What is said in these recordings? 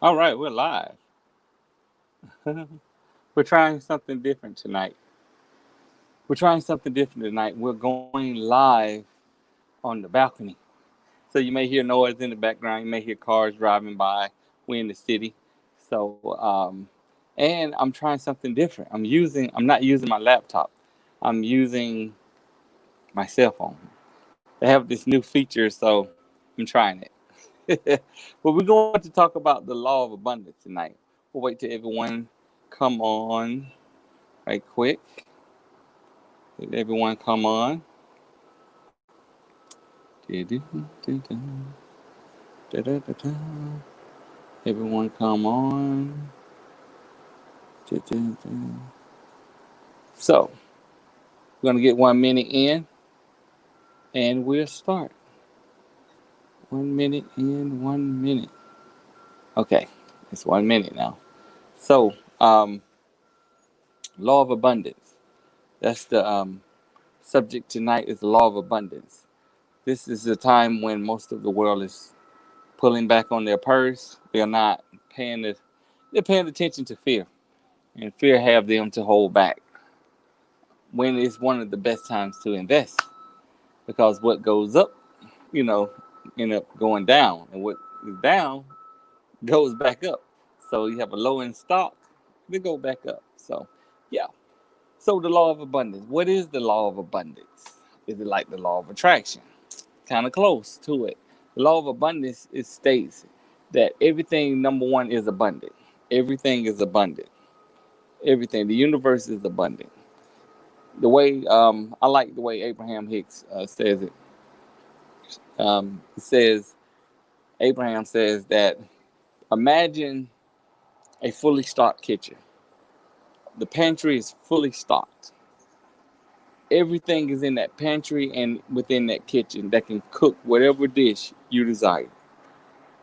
All right, we're live. We're trying something different tonight. We're trying something different tonight. We're going live on the balcony. So you may hear noise in the background. You may hear cars driving by. We're in the city. So, and I'm trying something different. I'm not using my laptop. I'm using my cell phone. They have this new feature, so I'm trying it. But we're going to talk about the law of abundance tonight. We'll wait till everyone come on right quick. Let everyone come on. Everyone come on. So, we're going to get 1 minute in and we'll start. 1 minute in, 1 minute. Okay, it's 1 minute now. So, law of abundance. That's the subject tonight is the law of abundance. This is a time when most of the world is pulling back on their purse. They're not paying the, they're paying attention to fear, and fear have them to hold back. When is one of the best times to invest because what goes up, you know, end up going down, and what is down goes back up. So you have a low in stock, they go back up. So yeah. So the law of abundance. What is the law of abundance? Is it like the law of attraction? Kind of close to it. The law of abundance it states that everything number one is abundant. Everything is abundant. Everything. The universe is abundant. The way I like the way Abraham Hicks says it. It says Abraham says that imagine a fully stocked kitchen. The pantry is fully stocked. Everything is in that pantry and within that kitchen that can cook whatever dish you desire.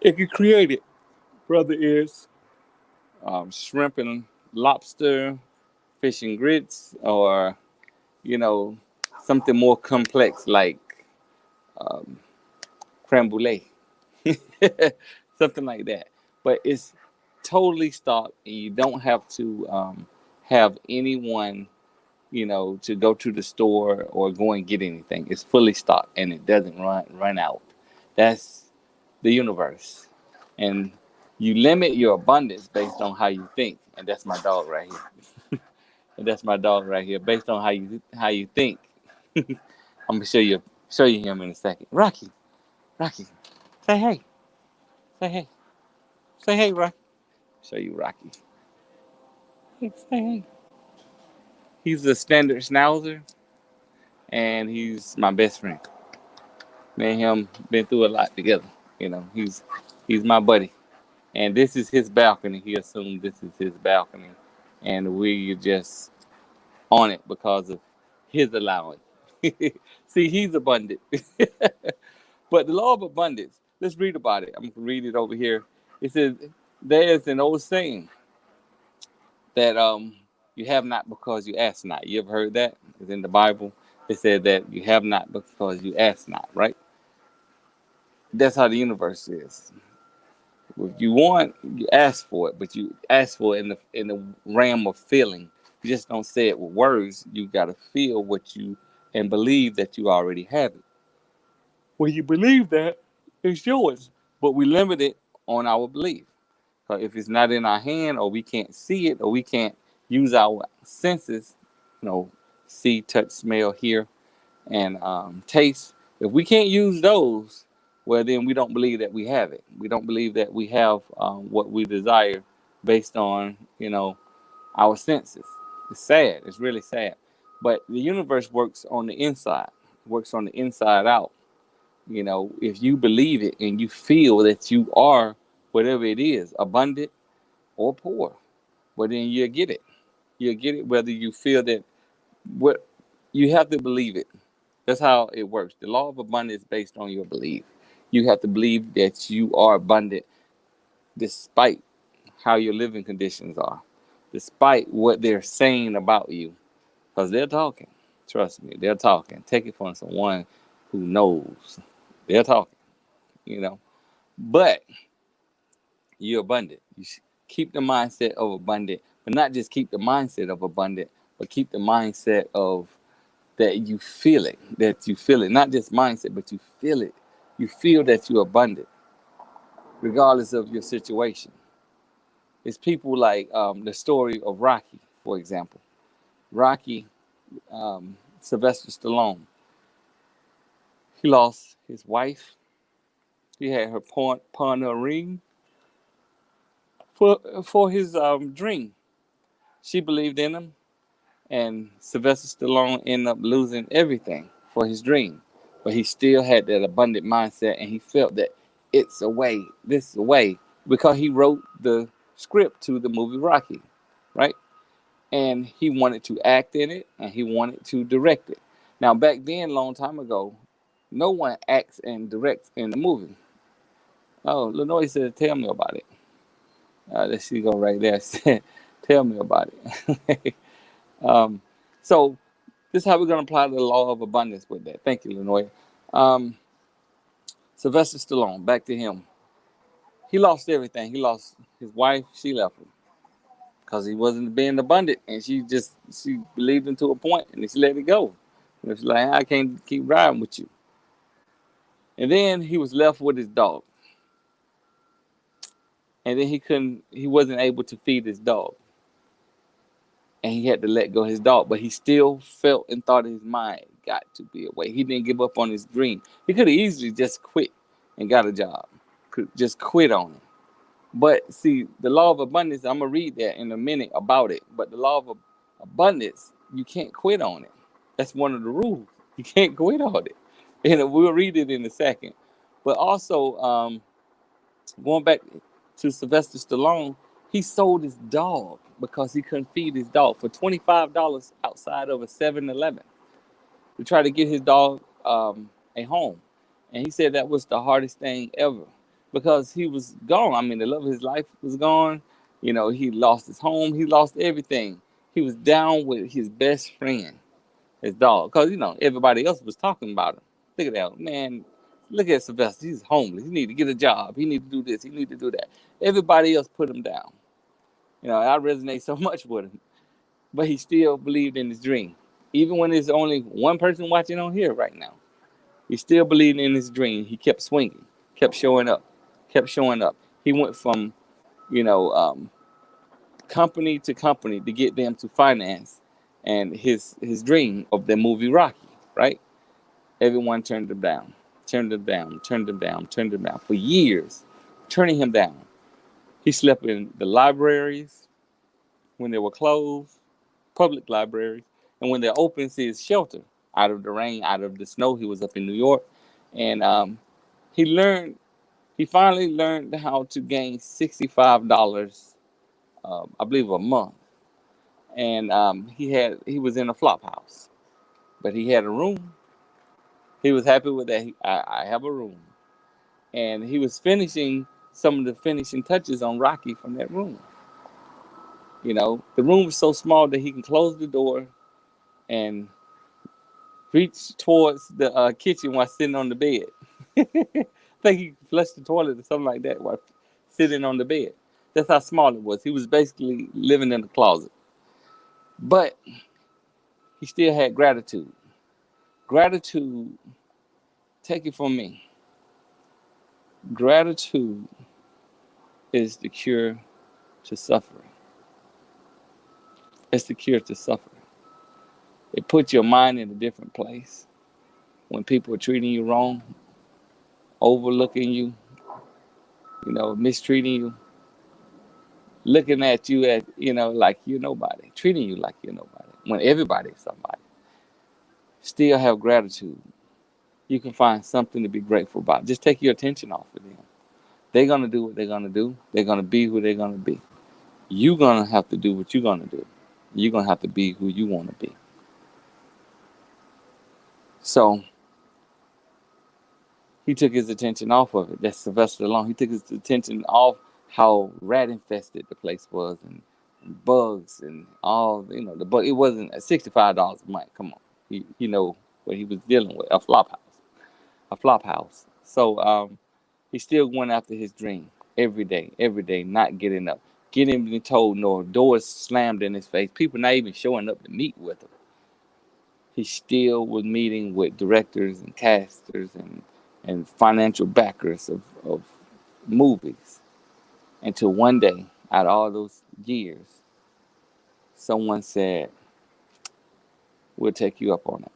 It can create it, whether it's shrimp and lobster, fish and grits, or you know something more complex like um, creme brulee, something like that. But it's totally stocked, and you don't have to have anyone, to go to the store or go and get anything. It's fully stocked, and it doesn't run out. That's the universe, and you limit your abundance based on how you think, and that's my dog right here. And that's my dog right here, based on how you think. I'm gonna show you him in a second. Rocky, say hey, say hey, say hey, Rocky. Show you Rocky. Hey, say hey. He's a standard schnauzer, and he's my best friend. Me and him been through a lot together. He's my buddy, and this is his balcony. He assumed this is his balcony, and we just on it because of his allowance. See, he's abundant. But the law of abundance, let's read about it. I'm going to read it over here. It says, there's an old saying that you have not because you ask not. You ever heard that? It's in the Bible. It said that you have not because you ask not, right? That's how the universe is. If you want, you ask for it, but you ask for it in the realm of feeling. You just don't say it with words. You gotta feel what you and believe that you already have it. When you believe that, it's yours. But we limit it on our belief. So if it's not in our hand, or we can't see it, or we can't use our senses, you know, see, touch, smell, hear, and taste. If we can't use those, well, then we don't believe that we have it. We don't believe that we have what we desire based on, our senses. It's sad. It's really sad. But the universe works on the inside, works on the inside out. If you believe it and you feel that you are whatever it is, abundant or poor, well, then you'll get it. You'll get it whether you feel that what you have to believe it. That's how it works. The law of abundance is based on your belief. You have to believe that you are abundant despite how your living conditions are, despite what they're saying about you. Because they're talking. Trust me, they're talking. Take it from someone who knows. They're talking, you know. But You're abundant. Keep the mindset of abundant, but not just keep the mindset of abundant, but keep the mindset of that you feel it, not just mindset, but you feel it. You feel that you're abundant, regardless of your situation. It's people like the story of Rocky, for example. Rocky, Sylvester Stallone, he lost his wife. He had her pawn a ring for his dream. She believed in him, and Sylvester Stallone ended up losing everything for his dream. But he still had that abundant mindset, and he felt that it's a way, this is a way, because he wrote the script to the movie Rocky, right? And he wanted to act in it, and he wanted to direct it. Now, back then, a long time ago, no one acts and directs in the movie. Oh, Lenoy said, tell me about it. There she go right there. Tell me about it. um, so this is how we're going to apply the law of abundance with that. Thank you, Lenoy. Um, Sylvester Stallone, back to him. He lost everything. He lost his wife. She left him because he wasn't being abundant, and she believed him to a point, and she let it go. And it's like, I can't keep riding with you. And then he was left with his dog. And then he wasn't able to feed his dog. And he had to let go of his dog. But he still felt and thought in his mind, got to be a way. He didn't give up on his dream. He could have easily just quit and got a job. Could just quit on it. But see, the law of abundance, I'm going to read that in a minute about it. But the law of abundance, you can't quit on it. That's one of the rules. You can't quit on it. And we'll read it in a second. But also, going back to Sylvester Stallone, he sold his dog because he couldn't feed his dog for $25 outside of a 7-Eleven to try to get his dog a home. And he said that was the hardest thing ever because he was gone. I mean, the love of his life was gone. You know, he lost his home. He lost everything. He was down with his best friend, his dog, because, you know, everybody else was talking about him. Look at that, man. Look at Sylvester. He's homeless. He need to get a job. He need to do this. He need to do that. Everybody else put him down. You know, I resonate so much with him. But he still believed in his dream. Even when there's only one person watching on here right now. He still believed in his dream. He kept swinging, kept showing up, kept showing up. He went from, you know, company to company to get them to finance and his dream of the movie Rocky, right? Everyone turned him down, turned him down, turned him down, turned him down for years, turning him down. He slept in the libraries when they were closed, public libraries, and when they're open, his shelter out of the rain, out of the snow. He was up in New York, and he finally learned how to gain $65, I believe, a month. And he was in a flop house, but he had a room. He was happy with that. I have a room, and he was finishing some of the finishing touches on Rocky from that room. You know, the room was so small that he can close the door and reach towards the kitchen while sitting on the bed. I think he flushed the toilet or something like that while sitting on the bed. That's how small it was. He was basically living in the closet. But he still had gratitude. Gratitude, take it from me. Gratitude is the cure to suffering. It's the cure to suffering. It puts your mind in a different place. When people are treating you wrong, overlooking you, you know, mistreating you, looking at you like you're nobody, treating you like you're nobody, when everybody is somebody. Still have gratitude. You can find something to be grateful about. Just take your attention off of them. They're going to do what they're going to do. They're going to be who they're going to be. You're going to have to do what you're going to do. You're going to have to be who you want to be. So he took his attention off of it. That's Sylvester Stallone. He took his attention off how rat infested the place was and bugs and all, you know, the bug. It wasn't $65 a month. Come on. He know what he was dealing with. A flop house. So he still went after his dream. every day, not getting up, getting told no, doors slammed in his face, people not even showing up to meet with him. He still was meeting with directors and casters and financial backers of movies until one day, out of all those years, someone said, we'll take you up on it.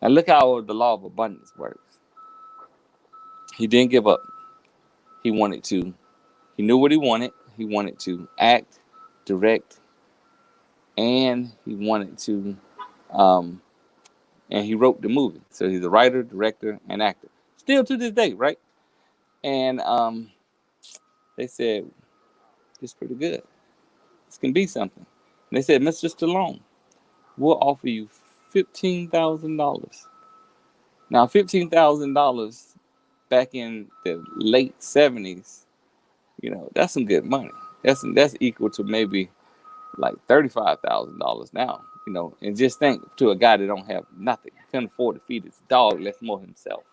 Now look how the law of abundance works. He didn't give up. He wanted to. He knew what he wanted. He wanted to act, direct, and he wanted to, and he wrote the movie. So he's a writer, director, and actor. Still to this day, right? And they said, it's pretty good. This can be something. And they said, Mr. Stallone, we'll offer you $15,000. Now, $15,000 back in the late 70s, that's some good money. That's equal to maybe like $35,000 now, and just think to a guy that don't have nothing, couldn't afford to feed his dog, less more himself.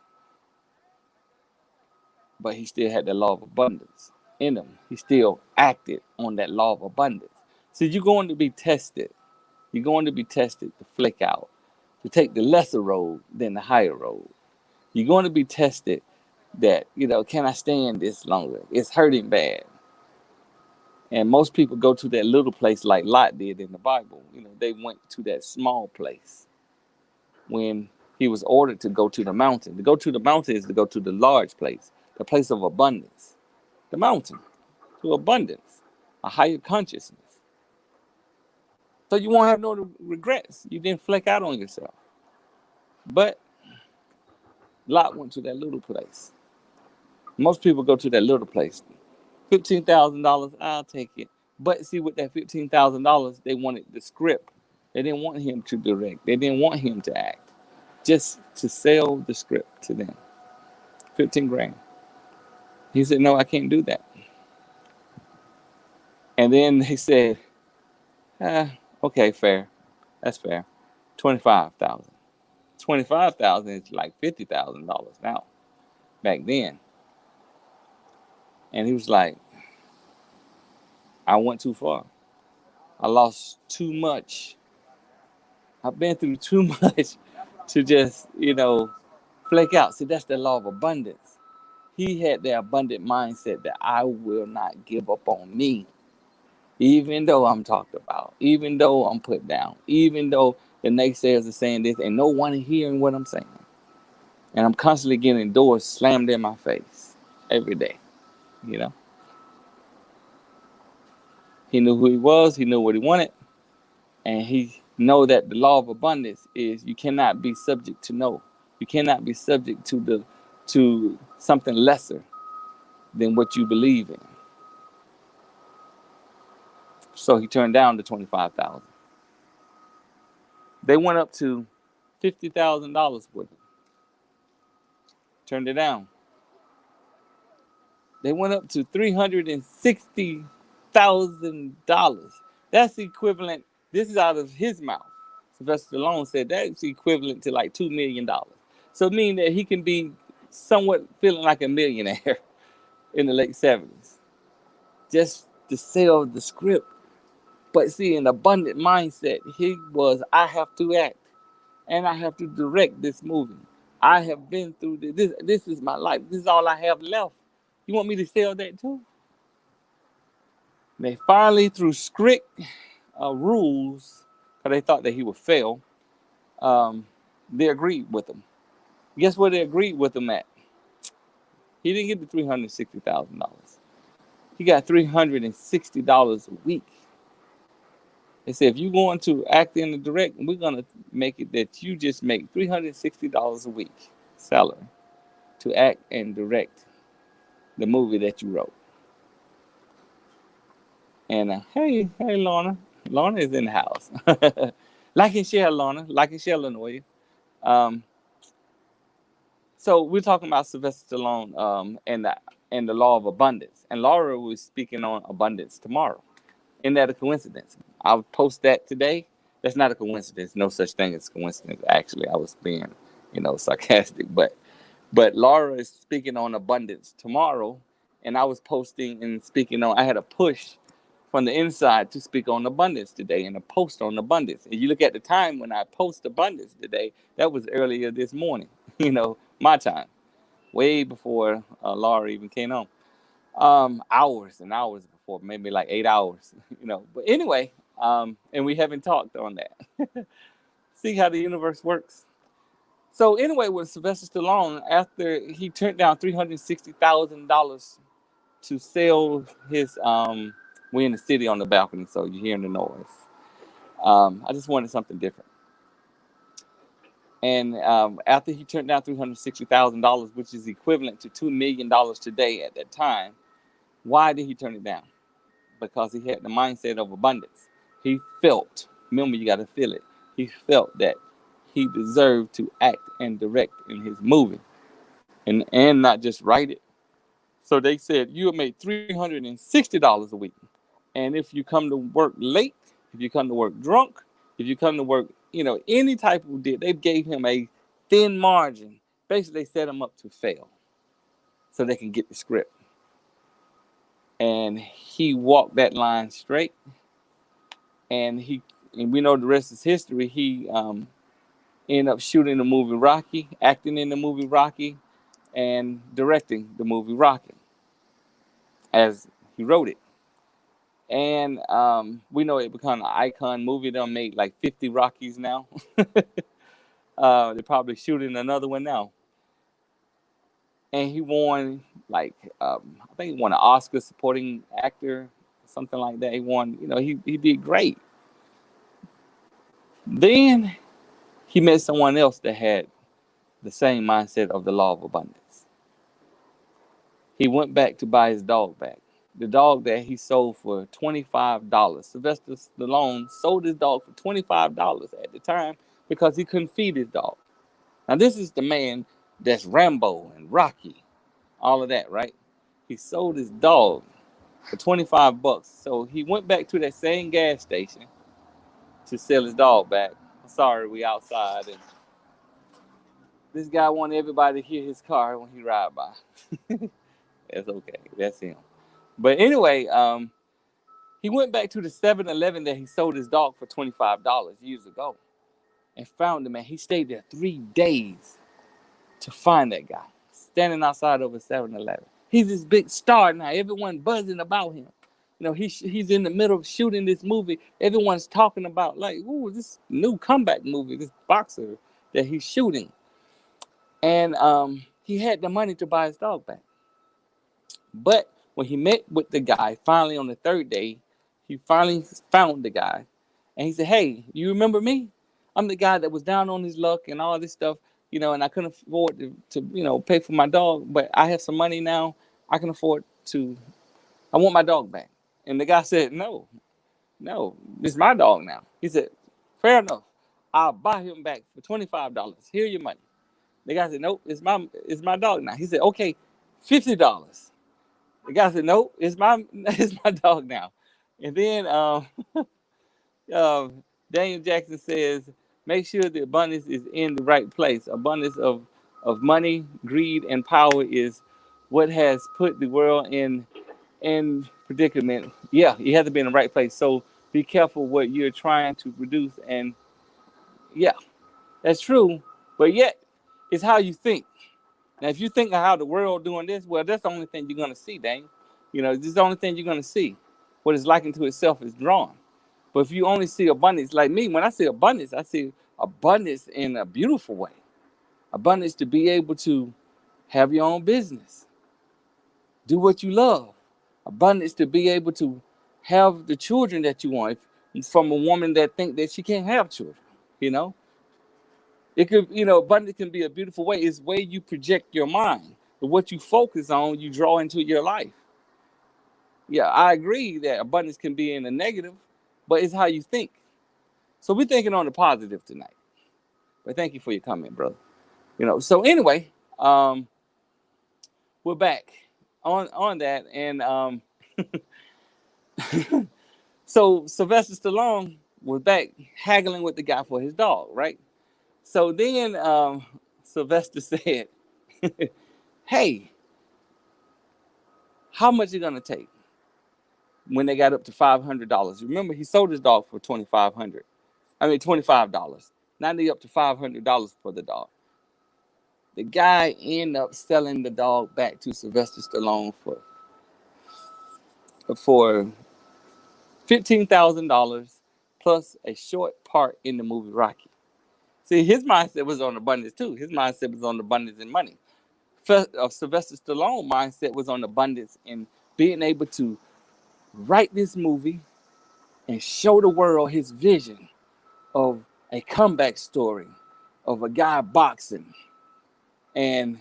But he still had the law of abundance in him. He still acted on that law of abundance. So you're going to be tested. You're going to be tested to flake out, to take the lesser road than the higher road. You're going to be tested that, can I stand this longer? It's hurting bad. And most people go to that little place like Lot did in the Bible. They went to that small place when he was ordered to go to the mountain. To go to the mountain is to go to the large place, the place of abundance, the mountain, to abundance, a higher consciousness. So you won't have no regrets. You didn't flake out on yourself. But Lot went to that little place. Most people go to that little place. $15,000, I'll take it. But see, with that $15,000, they wanted the script. They didn't want him to direct. They didn't want him to act. Just to sell the script to them. 15 grand. He said, no, I can't do that. And then they said, okay, fair. That's fair. 25,000. 25,000 is like $50,000 now. Back then. And he was like, I went too far. I lost too much. I've been through too much to just, flake out. See, that's the law of abundance. He had the abundant mindset that I will not give up on me. Even though I'm talked about, even though I'm put down, even though the naysayers are saying this and no one hearing what I'm saying. And I'm constantly getting doors slammed in my face every day, He knew who he was, he knew what he wanted, and he know that the law of abundance is you cannot be subject to no. You cannot be subject to something lesser than what you believe in. So he turned down the $25,000. They went up to $50,000 with him. Turned it down. They went up to $360,000. That's equivalent. This is out of his mouth. Sylvester Stallone said that's equivalent to like $2 million. So meaning that he can be somewhat feeling like a millionaire in the late 70s. Just to sell the script. But see, an abundant mindset, he was, I have to act. And I have to direct this movie. I have been through this. This is my life. This is all I have left. You want me to sell that too? They finally, through strict rules, because they thought that he would fail, they agreed with him. Guess where they agreed with him at? He didn't get the $360,000. He got $360 a week. They said, if you're going to act in the direct, we're going to make it that you just make $360 a week salary to act and direct the movie that you wrote. And hey, Lorna. Lorna is in the house. Like and share, Lorna. Like and share, Lenoya. So we're talking about Sylvester Stallone and the law of abundance. And Laura was speaking on abundance tomorrow. Isn't that a coincidence? I'll post that today. That's not a coincidence. No such thing as coincidence. Actually, I was being, sarcastic. But Laura is speaking on abundance tomorrow, and I was posting and speaking on. I had a push from the inside to speak on abundance today and a post on abundance. And you look at the time when I post abundance today, that was earlier this morning, my time, way before Laura even came on. Hours and hours before, maybe like 8 hours, But anyway, and we haven't talked on that. See how the universe works. So anyway, with Sylvester Stallone, after he turned down $360,000 to sell his, we're in the city on the balcony, so you're hearing the noise. I just wanted something different. And after he turned down $360,000, which is equivalent to $2 million today at that time, why did he turn it down? Because he had the mindset of abundance. He felt, remember, you got to feel it. He felt that he deserved to act and direct in his movie and not just write it. So they said, you will make $360 a week. And if you come to work late, if you come to work drunk, if you come to work, any type of deal, they gave him a thin margin. Basically, they set him up to fail so they can get the script. And he walked that line straight. And we know the rest is history. He ended up shooting the movie Rocky, acting in the movie Rocky, and directing the movie Rocky as he wrote it. And we know it became an icon movie. They made like 50 Rockies now. They're probably shooting another one now. And he won I think he won an Oscar supporting actor, something like that. He won, he did great. Then he met someone else that had the same mindset of the law of abundance. He went back to buy his dog back. The dog that he sold for $25. Sylvester Stallone sold his dog for $25 at the time because he couldn't feed his dog. Now, this is the man that's Rambo and Rocky, all of that, right? He sold his dog for $25. So he went back to that same gas station to sell his dog back. Sorry, we outside, and this guy wanted everybody to hear his car when he ride by. That's okay. That's him. But anyway, he went back to the 7-Eleven that he sold his dog for $25 years ago and found him, and he stayed there 3 days to find that guy standing outside of a 7-Eleven. He's this big star now. Everyone buzzing about him. He's in the middle of shooting this movie. Everyone's talking about this new comeback movie, this boxer that he's shooting. And he had the money to buy his dog back. But when he met with the guy, finally on the third day, he finally found the guy. And he said, hey, you remember me? I'm the guy that was down on his luck and all this stuff, and I couldn't afford to pay for my dog. But I have some money now. I can afford I want my dog back. And the guy said, no, it's my dog now. He said, fair enough. I'll buy him back for $25. Here your money. The guy said, nope, it's my dog now. He said, okay, $50. The guy said, nope, it's my dog now. And then Daniel Jackson says, make sure the abundance is in the right place. Abundance of money, greed, and power is what has put the world in predicament. Yeah, you have to be in the right place. So be careful what you're trying to produce. And yeah, that's true. But yet, it's how you think. Now, if you think of how the world doing this, well, that's the only thing you're going to see, Daniel. This is the only thing you're going to see. What is likened to itself is drawn. But if you only see abundance, like me, when I see abundance in a beautiful way. Abundance to be able to have your own business. Do what you love. Abundance to be able to have the children that you want from a woman that think that she can't have children, It could, abundance can be a beautiful way. It's way you project your mind. But what you focus on, you draw into your life. Yeah, I agree that abundance can be in the negative, but it's how you think. So we're thinking on the positive tonight. But thank you for your comment, brother. So anyway, we're back on that. And so Sylvester Stallone was back haggling with the guy for his dog, right? So then Sylvester said, hey, How much is it gonna take when they got up to $500? Remember, he sold his dog for $2,500. I mean $25. Now they up to $500 for the dog. The guy ended up selling the dog back to Sylvester Stallone for $15,000 plus a short part in the movie Rocky. See, his mindset was on abundance too. His mindset was on abundance and money. Sylvester Stallone mindset was on abundance and being able to write this movie and show the world his vision of a comeback story of a guy boxing. And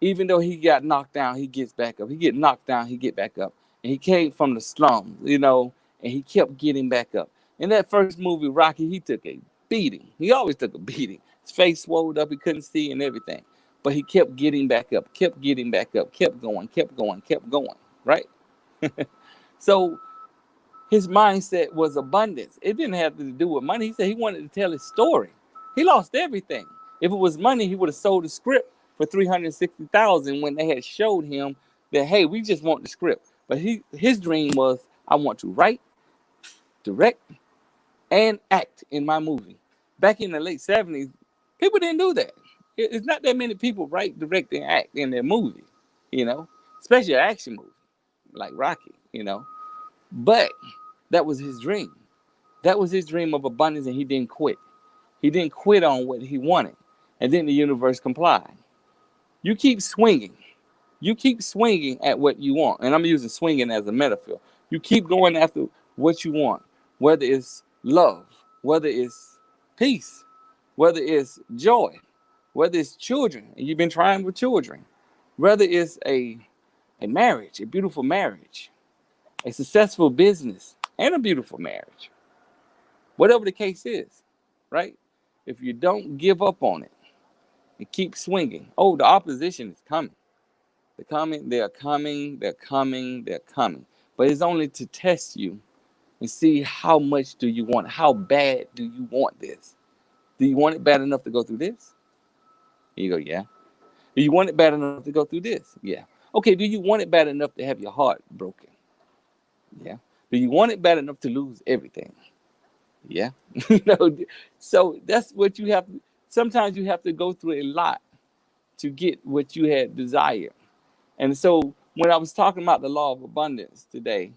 even though he got knocked down, he gets back up. He get knocked down, he get back up. And he came from the slums, and he kept getting back up. In that first movie, Rocky, he took a beating. He always took a beating. His face swelled up, he couldn't see and everything. But he kept getting back up, kept getting back up, kept going, right? So his mindset was abundance. It didn't have to do with money. He said he wanted to tell his story. He lost everything. If it was money, he would have sold the script for $360,000 when they had showed him that, hey, we just want the script. But his dream was, I want to write, direct, and act in my movie. Back in the late 70s, people didn't do that. It's not that many people write, direct, and act in their movie, especially an action movie like Rocky, But that was his dream. That was his dream of abundance, and he didn't quit. He didn't quit on what he wanted. And then the universe complied. You keep swinging. You keep swinging at what you want. And I'm using swinging as a metaphor. You keep going after what you want, whether it's love, whether it's peace, whether it's joy, whether it's children, and you've been trying with children, whether it's a marriage, a beautiful marriage, a successful business, and a beautiful marriage. Whatever the case is, right? If you don't give up on it and keep swinging, the opposition is coming. They're coming. But it's only to test you and see how much do you want, how bad do you want this? Do you want it bad enough to go through this? And you go, yeah. Do you want it bad enough to go through this? Yeah. Okay, do you want it bad enough to have your heart broken? Yeah. Do you want it bad enough to lose everything? Yeah. So that's what you have. Sometimes you have to go through a lot to get what you had desired. And so when I was talking about the law of abundance today,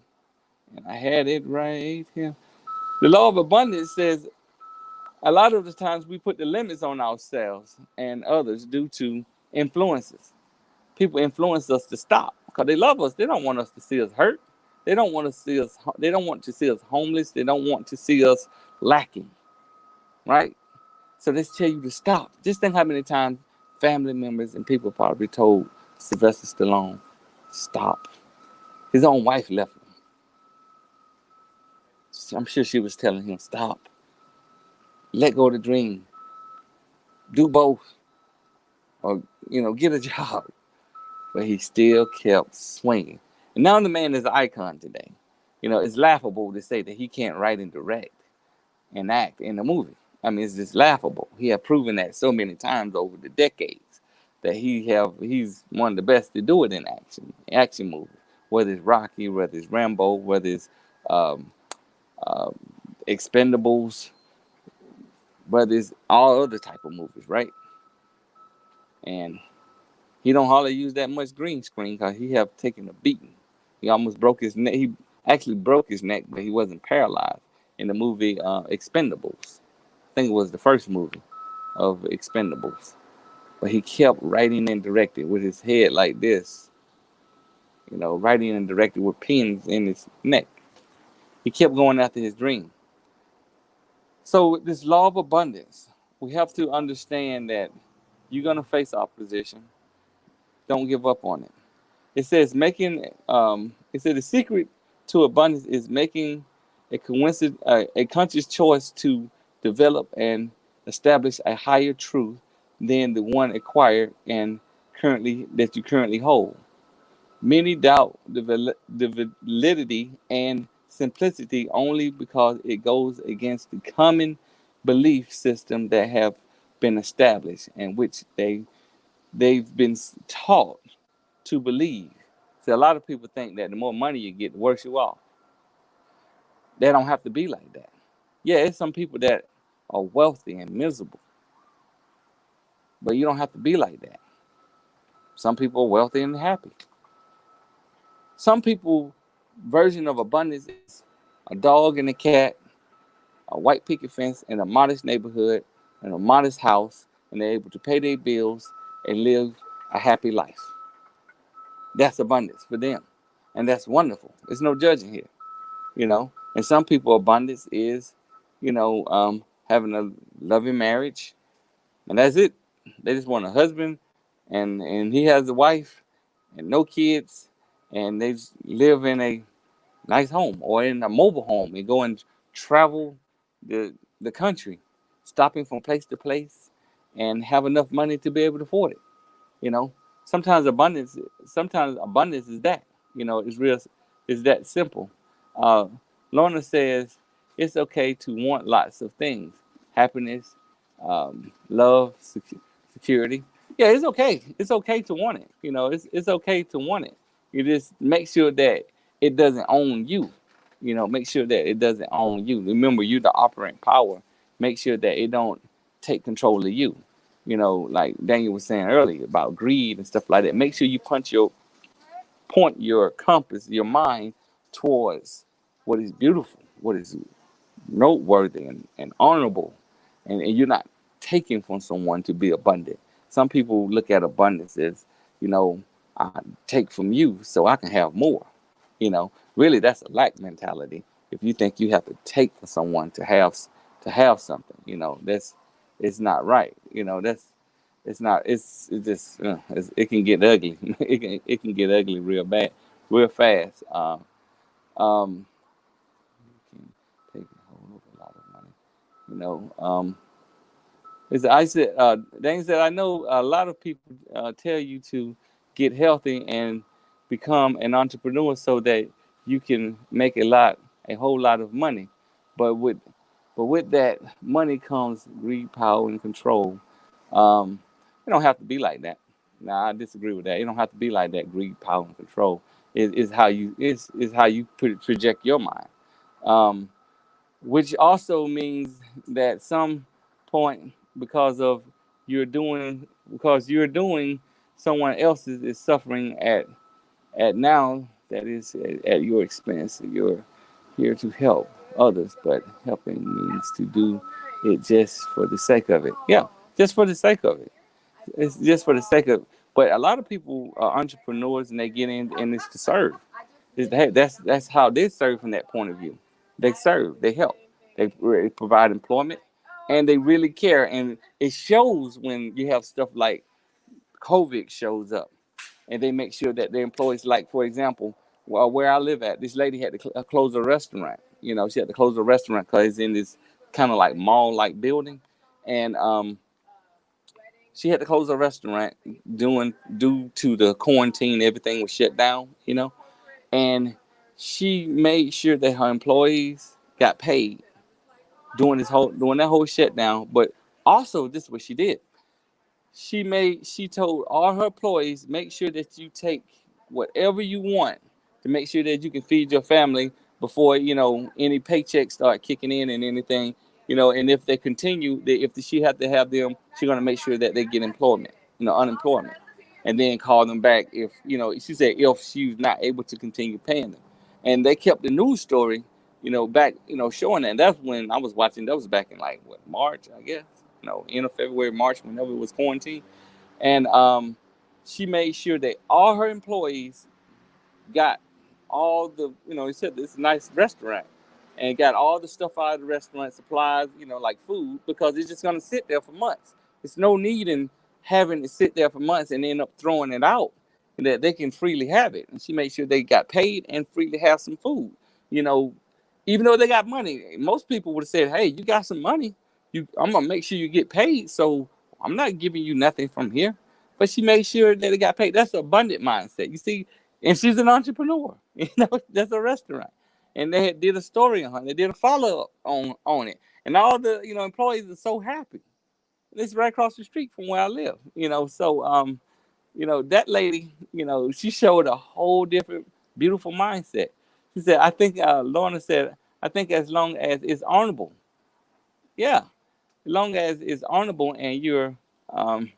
and I had it right here, the law of abundance says a lot of the times we put the limits on ourselves and others due to influences. People influence us to stop because they love us. They don't want us to see us hurt. They don't want to see us. They don't want to see us homeless. They don't want to see us lacking, right? So they tell you to stop. Just think how many times family members and people probably told Sylvester Stallone, stop. His own wife left him. I'm sure she was telling him, stop. Let go of the dream. Do both. Or, get a job. But he still kept swinging. And now the man is an icon today. It's laughable to say that he can't write and direct and act in a movie. I mean, it's just laughable. He has proven that so many times over the decades that he's one of the best to do it in action movies. Whether it's Rocky, whether it's Rambo, whether it's Expendables, whether it's all other type of movies, right? And he don't hardly use that much green screen because he have taken a beating. He almost broke his neck. He actually broke his neck, but he wasn't paralyzed in the movie Expendables. I think it was the first movie of Expendables. But he kept writing and directing with his head like this. Writing and directing with pins in his neck. He kept going after his dream. So with this law of abundance, we have to understand that you're going to face opposition. Don't give up on it. It says the secret to abundance is making a conscious choice to develop and establish a higher truth than the one acquired and that you currently hold. Many doubt the validity and simplicity only because it goes against the common belief system that have been established and which they've been taught to believe. See, a lot of people think that the more money you get, the worse you are. They don't have to be like that. Yeah, it's some people that are wealthy and miserable, but you don't have to be like that. Some people are wealthy and happy. Some people version of abundance is a dog and a cat, a white picket fence in a modest neighborhood, in a modest house, and they're able to pay their bills and live a happy life. That's abundance for them. And that's wonderful. There's no judging here, you know. And some people, abundance is, having a loving marriage, and that's it. They just want a husband, and he has a wife, and no kids, and they just live in a nice home or in a mobile home and go and travel the country, stopping from place to place, and have enough money to be able to afford it. You know, sometimes abundance is that. It's real. It's that simple. Uh, Lorna says it's okay to want lots of things, happiness, love, security. Yeah, it's okay. It's okay to want it. It's okay to want it. You just make sure that it doesn't own you. Make sure that it doesn't own you. Remember, you the operating power. Make sure that it don't take control of you. Like Daniel was saying earlier about greed and stuff like that. Make sure you point your compass, your mind towards what is beautiful, what is noteworthy and honorable, and you're not taking from someone to be abundant. Some people look at abundance as, I take from you so I can have more. Really that's a lack mentality. If you think you have to take from someone to have something, that's it's not right. That's it's not. It's just it can get ugly. it can get ugly real bad, real fast. Um, can take a hold of a lot of money. You know, I said, Dane said, I know a lot of people tell you to get healthy and become an entrepreneur so that you can make a whole lot of money. But with that money comes greed, power, and control. Um, it don't have to be like that. Nah, I disagree with that. It don't have to be like that. Greed, power, and control is how you project your mind. Um, which also means that some point because you're doing someone else is suffering at now that is at your expense. You're here to help others, but helping means to do it just for the sake of it. Yeah, just for the sake of it. It's just for the sake of. But a lot of people are entrepreneurs and they get in and it's to serve. That's how they serve from that point of view. They serve, they help, they provide employment, and they really care. And it shows when you have stuff like COVID shows up, and they make sure that their employees, like for example, where I live at, this lady had to close a restaurant. She had to close a restaurant because it's in this kind of like mall-like building, and she had to close a restaurant due to the quarantine. Everything was shut down, and she made sure that her employees got paid during that whole shutdown. But also, this is what she did. She told all her employees, make sure that you take whatever you want to make sure that you can feed your family before any paychecks start kicking in and anything. And if they continue, if she had to have them, she's gonna make sure that they get employment, unemployment, and then call them back if she said if she's not able to continue paying them. And they kept the news story, back, showing that. And that's when I was watching. That was back in like what, March, I guess. End of February, March, whenever it was quarantine. And she made sure that all her employees got all the, he said this is a nice restaurant, and got all the stuff out of the restaurant, supplies, like food, because it's just going to sit there for months. There's no need in having it sit there for months and end up throwing it out, and that they can freely have it. And she made sure they got paid and freely have some food. You know, even though they got money, most people would have said, "Hey, you got some money. I'm gonna make sure you get paid. So I'm not giving you nothing from here." But she made sure that it got paid. That's an abundant mindset. You see, and she's an entrepreneur. That's a restaurant, and they did a story on her. They did a follow up on it, and all the employees are so happy. It's right across the street from where I live. So That lady, she showed a whole different, beautiful mindset. She said, I think, Lorna said, I think as long as it's honorable, yeah, as long as it's honorable and you're um,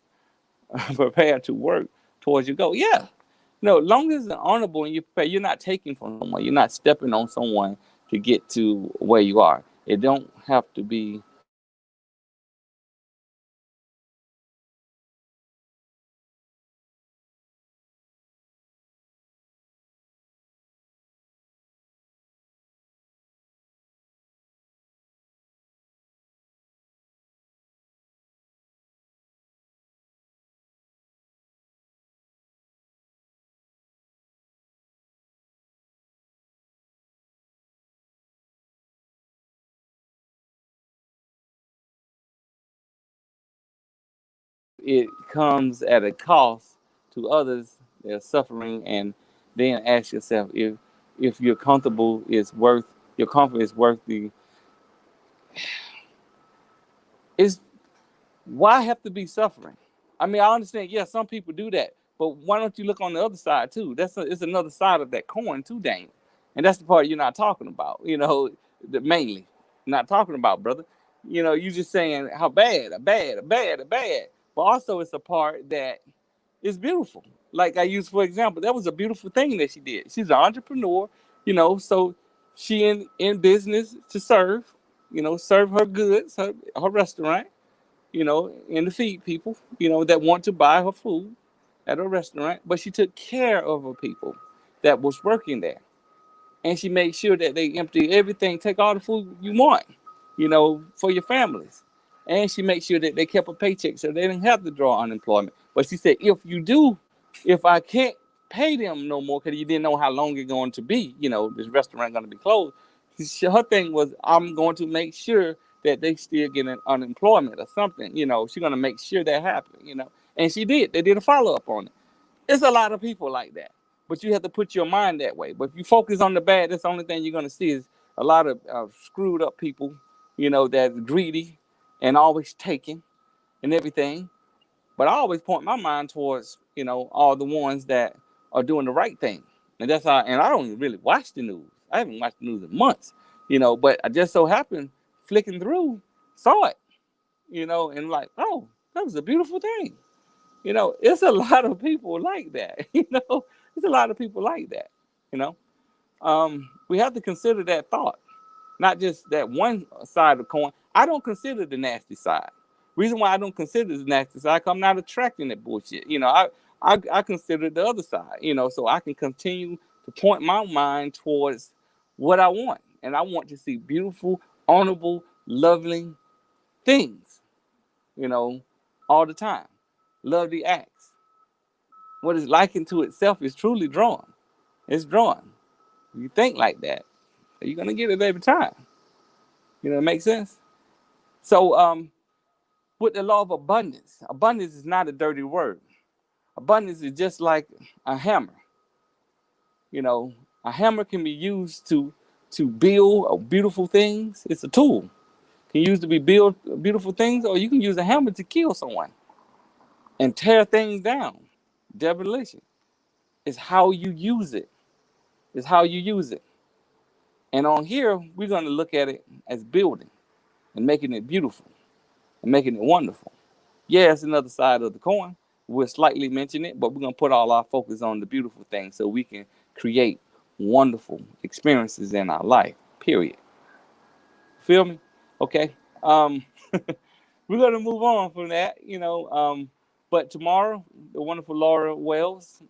prepared to work towards your goal, yeah. No, long as it's honorable and you're not taking from someone, you're not stepping on someone to get to where you are. It don't have to be it comes at a cost to others. They're suffering, and then ask yourself if your comfortable is worth your comfort is worth the is why have to be suffering? I mean, I understand. Yeah, some people do that, but why don't you look on the other side too? It's another side of that coin too, Daniel, and that's the part you're not talking about. Mainly not talking about, brother. You just saying how bad, bad, but also it's a part that is beautiful. Like I used for example, that was a beautiful thing that she did. She's an entrepreneur, so she in business to serve, serve her goods, her restaurant, and to feed people, that want to buy her food at a restaurant. But she took care of her people that was working there, and she made sure that they empty everything, take all the food you want, for your families. And she made sure that they kept a paycheck so they didn't have to draw unemployment. But she said, if I can't pay them no more because you didn't know how long it's going to be, this restaurant going to be closed. Her thing was, I'm going to make sure that they still get an unemployment or something. She's going to make sure that happens. And she did. They did a follow up on it. It's a lot of people like that, but you have to put your mind that way. But if you focus on the bad, that's the only thing you're going to see is a lot of screwed up people, that's greedy and always taking and everything. But I always point my mind towards, all the ones that are doing the right thing. And that's how, and I don't even really watch the news. I haven't watched the news in months, but I just so happened flicking through, saw it, and like, oh, that was a beautiful thing. It's a lot of people like that. It's a lot of people like that. You know, we have to consider that thought, not just that one side of the coin. I don't consider the nasty side. Reason why I don't consider the nasty side, because I'm not attracting that bullshit. I consider the other side. So I can continue to point my mind towards what I want, and I want to see beautiful, honorable, loving things. You know, all the time. Love the acts. What is likened to itself is truly drawn. It's drawn. You think like that, you're gonna get it every time. It makes sense. So, with the law of abundance, abundance is not a dirty word. Abundance is just like a hammer. A hammer can be used to build beautiful things. It's a tool. Can use to be build beautiful things, or you can use a hammer to kill someone and tear things down. Demolition. It's how you use it. It's how you use it. And on here, we're going to look at it as building and making it beautiful and making it wonderful. Yeah, it's another side of the coin. We'll slightly mention it, but we're going to put all our focus on the beautiful things so we can create wonderful experiences in our life, period. Feel me? Okay. We're going to move on from that. But tomorrow, the wonderful Laura Wells,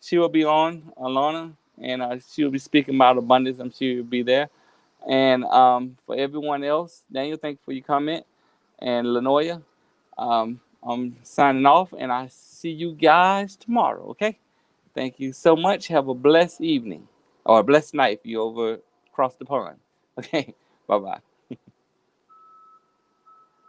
she will be on, Alana, and she'll be speaking about abundance. I'm sure you'll be there. And for everyone else, Daniel, thank you for your comment. And Lanoya, I'm signing off, and I see you guys tomorrow, okay? Thank you so much. Have a blessed evening or a blessed night if you're over across the pond. Okay, bye-bye.